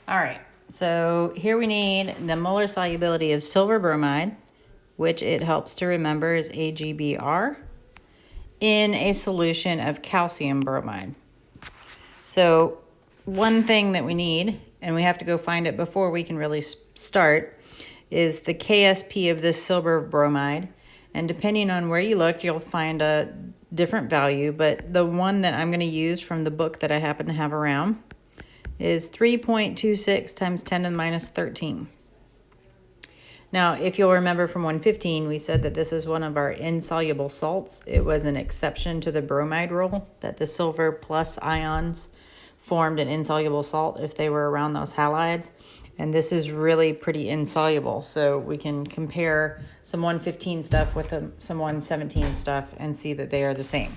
All right, so here we need the molar solubility of silver bromide, which it helps to remember is AgBr, in a solution of calcium bromide. So one thing that we need, and we have to go find it before we can really start, is the KSP of this silver bromide. And depending on where you look, you'll find a different value, but the one that I'm going to use from the book that I happen to have around is 3.26 times 10 to the minus 13. Now, if you'll remember from 115, we said that this is one of our insoluble salts. It was an exception to the bromide rule that the silver plus ions formed an insoluble salt if they were around those halides. And this is really pretty insoluble. So we can compare some 115 stuff with some 117 stuff and see that they are the same.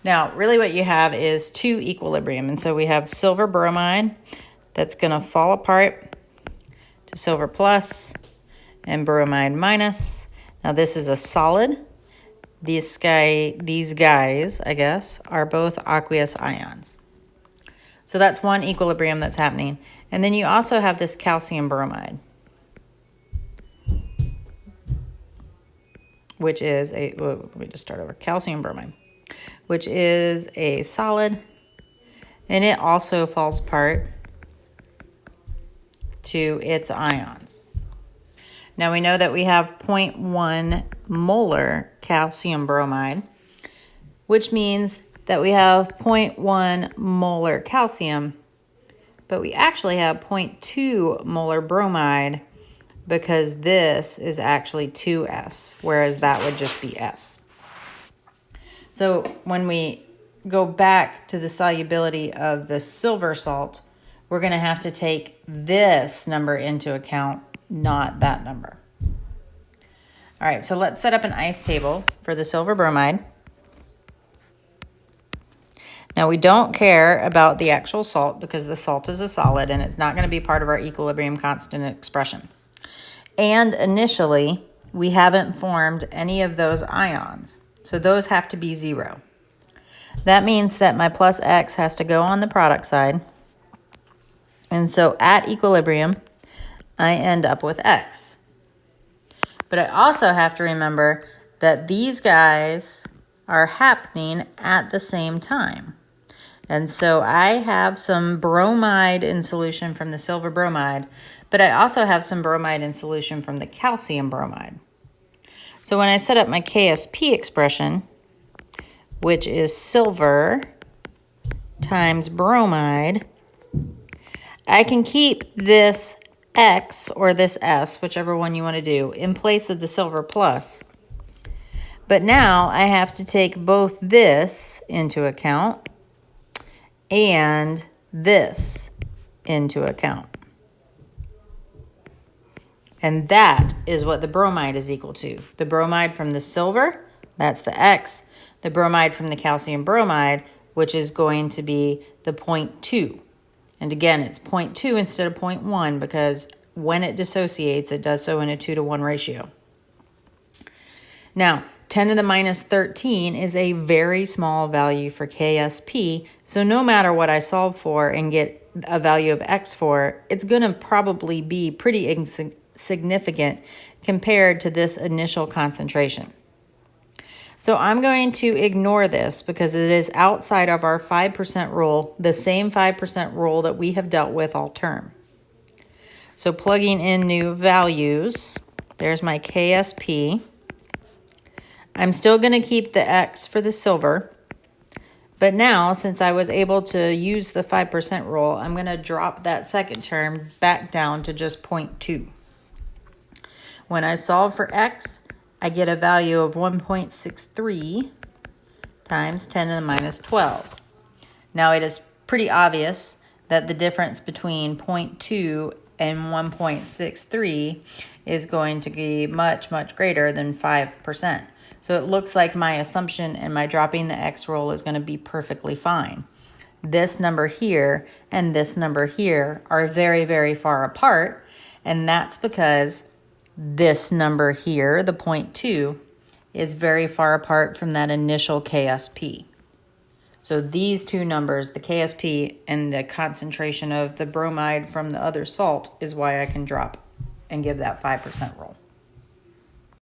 Now, really what you have is two equilibrium. And so we have silver bromide that's going to fall apart to silver plus and bromide minus. Now, this is a solid. These guys, I guess, are both aqueous ions. So that's one equilibrium that's happening. And then you also have this calcium bromide, which is let me just start over. Calcium bromide, which is a solid, and it also falls apart to its ions. Now we know that we have 0.1 molar calcium bromide, which means that we have 0.1 molar calcium, but we actually have 0.2 molar bromide because this is actually 2S, whereas that would just be S. So when we go back to the solubility of the silver salt, we're going to have to take this number into account, not that number. All right, so let's set up an ice table for the silver bromide. Now, we don't care about the actual salt because the salt is a solid and it's not going to be part of our equilibrium constant expression. And initially, we haven't formed any of those ions. So those have to be 0. That means that my plus X has to go on the product side. And so at equilibrium, I end up with X. But I also have to remember that these guys are happening at the same time. And so I have some bromide in solution from the silver bromide, but I also have some bromide in solution from the calcium bromide. So when I set up my KSP expression, which is silver times bromide, I can keep this X or this S, whichever one you want to do, in place of the silver plus. But now I have to take both this into account and this into account. And that is what the bromide is equal to. The bromide from the silver, that's the X. The bromide from the calcium bromide, which is going to be the 0.2. And again, it's 0.2 instead of 0.1 because when it dissociates, it does so in a 2-to-1 ratio. Now, 10 to the minus 13 is a very small value for KSP. So no matter what I solve for and get a value of X for, it's going to probably be pretty insignificant compared to this initial concentration. So I'm going to ignore this because it is outside of our 5% rule, the same 5% rule that we have dealt with all term. So plugging in new values, there's my KSP. I'm still going to keep the X for the silver, but now since I was able to use the 5% rule, I'm going to drop that second term back down to just 0.2. When I solve for X, I get a value of 1.63 times 10 to the minus 12. Now it is pretty obvious that the difference between 0.2 and 1.63 is going to be much, much greater than 5%. So it looks like my assumption and my dropping the X rule is going to be perfectly fine. This number here and this number here are very, very far apart, and that's because this number here, the 0.2, is very far apart from that initial KSP. So these two numbers, the KSP and the concentration of the bromide from the other salt, is why I can drop and give that 5% rule.